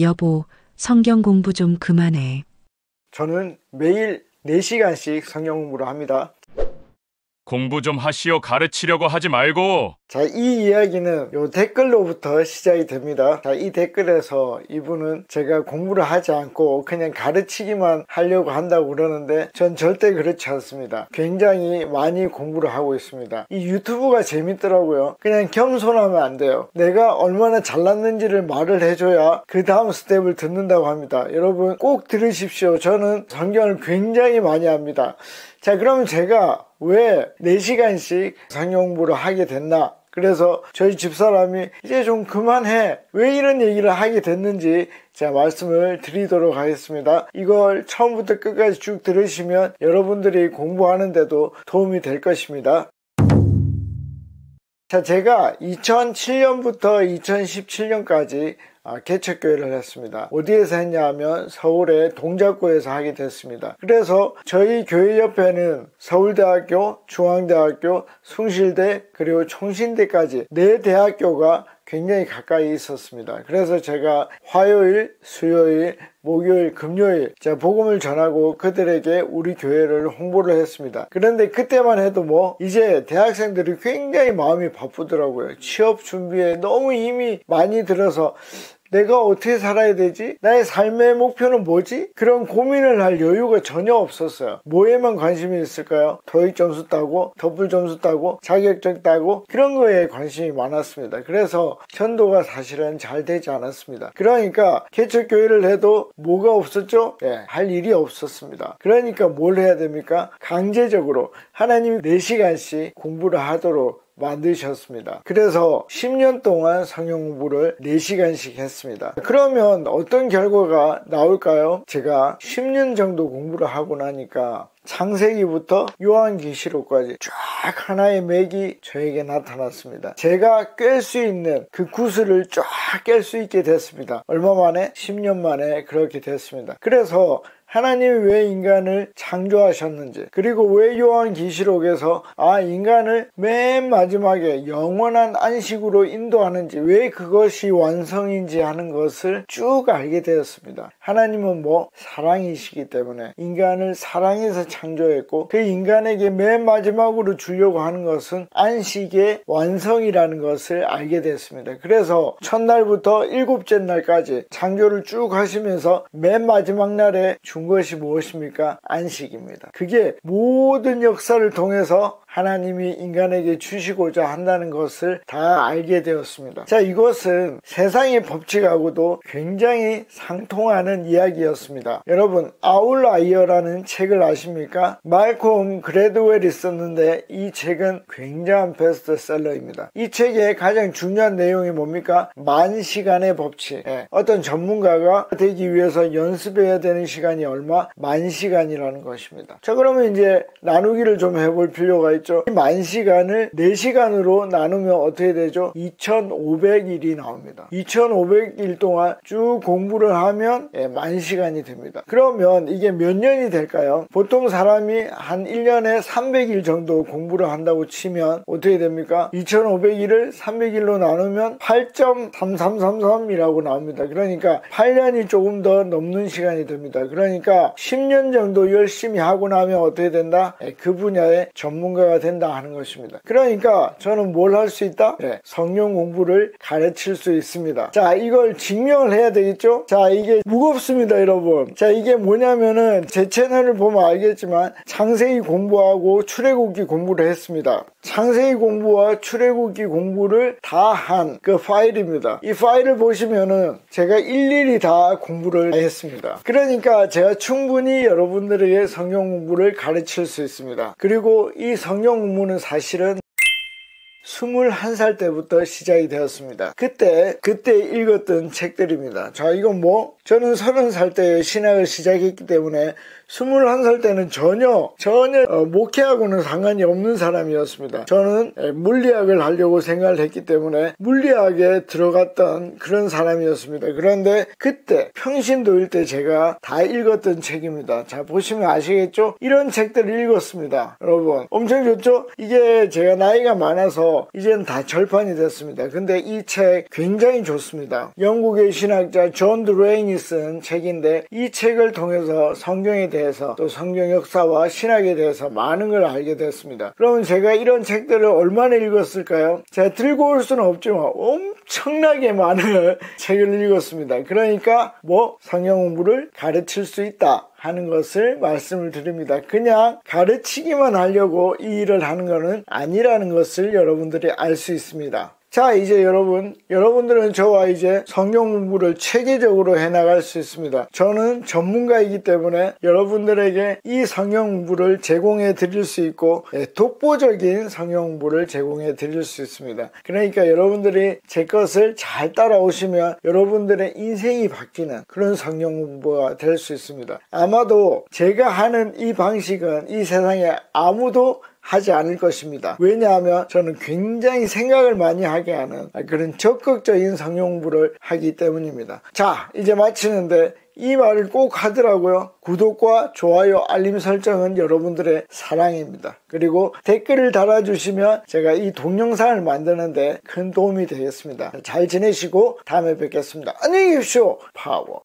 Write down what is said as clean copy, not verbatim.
여보, 성경 공부 좀 그만해. 저는 매일 4시간씩 성경 공부를 합니다. 공부 좀 하시오. 가르치려고 하지 말고. 자, 이 이야기는 요 댓글로부터 시작이 됩니다. 자, 이 댓글에서 이분은 제가 공부를 하지 않고 그냥 가르치기만 하려고 한다고 그러는데 전 절대 그렇지 않습니다. 굉장히 많이 공부를 하고 있습니다. 이 유튜브가 재밌더라고요. 그냥 겸손하면 안 돼요. 내가 얼마나 잘났는지를 말을 해줘야 그 다음 스텝을 듣는다고 합니다. 여러분 꼭 들으십시오. 저는 성경을 굉장히 많이 합니다. 자, 그러면 제가 왜 4시간씩 성경 공부를 하게 됐나? 그래서 저희 집사람이 이제 좀 그만해. 왜 이런 얘기를 하게 됐는지 제가 말씀을 드리도록 하겠습니다. 이걸 처음부터 끝까지 쭉 들으시면 여러분들이 공부하는데도 도움이 될 것입니다. 자, 제가 2007년부터 2017년까지 개척교회를 했습니다. 어디에서 했냐 하면 서울의 동작구에서 하게 됐습니다. 그래서 저희 교회 옆에는 서울대학교, 중앙대학교, 숭실대 그리고 총신대까지 4대학교가 굉장히 가까이 있었습니다. 그래서 제가 화요일, 수요일, 목요일, 금요일 복음을 전하고 그들에게 우리 교회를 홍보를 했습니다. 그런데 그때만 해도 이제 대학생들이 굉장히 마음이 바쁘더라고요. 취업 준비에 너무 힘이 많이 들어서 내가 어떻게 살아야 되지? 나의 삶의 목표는 뭐지? 그런 고민을 할 여유가 전혀 없었어요. 뭐에만 관심이 있을까요? 토익 점수 따고, 토플 점수 따고, 자격증 따고 그런 거에 관심이 많았습니다. 그래서 전도가 사실은 잘 되지 않았습니다. 그러니까 개척교회를 해도 뭐가 없었죠? 할 일이 없었습니다. 그러니까 뭘 해야 됩니까? 강제적으로 하나님이 4시간씩 공부를 하도록 만드셨습니다. 그래서 10년 동안 성경 공부를 4시간씩 했습니다. 그러면 어떤 결과가 나올까요? 제가 10년 정도 공부를 하고 나니까 창세기부터 요한계시록까지 쫙 하나의 맥이 저에게 나타났습니다. 제가 깰 수 있는 그 구슬을 쫙 깰 수 있게 됐습니다. 얼마 만에? 10년 만에 그렇게 됐습니다. 그래서 하나님이 왜 인간을 창조하셨는지, 그리고 왜 요한계시록에서 인간을 맨 마지막에 영원한 안식으로 인도하는지, 왜 그것이 완성인지 하는 것을 쭉 알게 되었습니다. 하나님은 사랑이시기 때문에 인간을 사랑해서 창조했고, 그 인간에게 맨 마지막으로 주려고 하는 것은 안식의 완성이라는 것을 알게 됐습니다. 그래서 첫날부터 7째 날까지 창조를 쭉 하시면서 맨 마지막 날에 준 것이 무엇입니까? 안식입니다. 그게 모든 역사를 통해서 하나님이 인간에게 주시고자 한다는 것을 다 알게 되었습니다. 자, 이것은 세상의 법칙하고도 굉장히 상통하는 이야기였습니다. 여러분, 아웃라이어라는 책을 아십니까? 말콤 그래드웰이 썼는데 이 책은 굉장한 베스트셀러입니다. 이 책의 가장 중요한 내용이 뭡니까? 만시간의 법칙. 어떤 전문가가 되기 위해서 연습해야 되는 시간이 얼마? 만시간이라는 것입니다. 자, 그러면 이제 나누기를 좀 해볼 필요가 있죠. 이 만시간을 4시간으로 나누면 어떻게 되죠? 2500일이 나옵니다. 2500일 동안 쭉 공부를 하면 만시간이 됩니다. 그러면 이게 몇 년이 될까요? 보통 사람이 한 1년에 300일 정도 공부를 한다고 치면 어떻게 됩니까? 2500일을 300일로 나누면 8.3333이라고 나옵니다. 그러니까 8년이 조금 더 넘는 시간이 됩니다. 그러니까 10년 정도 열심히 하고 나면 어떻게 된다? 그 분야의 전문가가 된다 하는 것입니다. 그러니까 저는 뭘 할 수 있다? 성경 공부를 가르칠 수 있습니다. 자, 이걸 증명을 해야 되겠죠? 자, 이게 무겁습니다, 여러분. 자, 이게 뭐냐면은 제 채널을 보면 알겠지만 창세기 공부하고 출애굽기 공부를 했습니다. 창세기 공부와 출애굽기 공부를 다 한 그 파일입니다. 이 파일을 보시면은 제가 일일이 다 공부를 했습니다. 그러니까 제가 충분히 여러분들에게 성경 공부를 가르칠 수 있습니다. 그리고 이 성경 공부는 사실은 21살 때부터 시작이 되었습니다. 그때 읽었던 책들입니다. 자, 이건 저는 30살 때 신학을 시작했기 때문에 21살 때는 전혀 목회하고는 상관이 없는 사람이었습니다. 저는 물리학을 하려고 생각을 했기 때문에 물리학에 들어갔던 그런 사람이었습니다. 그런데 그때 평신도일 때 제가 다 읽었던 책입니다. 자, 보시면 아시겠죠? 이런 책들을 읽었습니다. 여러분, 엄청 좋죠? 이게 제가 나이가 많아서 해서 이제는 다 절판이 됐습니다. 근데 이 책 굉장히 좋습니다. 영국의 신학자 존 드레인이 쓴 책인데 이 책을 통해서 성경에 대해서 또 성경 역사와 신학에 대해서 많은 걸 알게 됐습니다. 그러면 제가 이런 책들을 얼마나 읽었을까요? 제가 들고 올 수는 없지만 엄청나게 많은 책을 읽었습니다. 그러니까 성경 공부를 가르칠 수 있다 하는 것을 말씀을 드립니다. 그냥 가르치기만 하려고 이 일을 하는 것은 아니라는 것을 여러분들이 알 수 있습니다. 자, 이제 여러분들은 저와 이제 성경 공부를 체계적으로 해나갈 수 있습니다. 저는 전문가이기 때문에 여러분들에게 이 성경 공부를 제공해 드릴 수 있고 독보적인 성경 공부를 제공해 드릴 수 있습니다. 그러니까 여러분들이 제 것을 잘 따라오시면 여러분들의 인생이 바뀌는 그런 성경 공부가 될 수 있습니다. 아마도 제가 하는 이 방식은 이 세상에 아무도 하지 않을 것입니다. 왜냐하면 저는 굉장히 생각을 많이 하게 하는 그런 적극적인 성경 공부를 하기 때문입니다. 자, 이제 마치는데 이 말을 꼭 하더라고요. 구독과 좋아요, 알림 설정은 여러분들의 사랑입니다. 그리고 댓글을 달아주시면 제가 이 동영상을 만드는데 큰 도움이 되겠습니다. 잘 지내시고 다음에 뵙겠습니다. 안녕히 계십시오. 파워.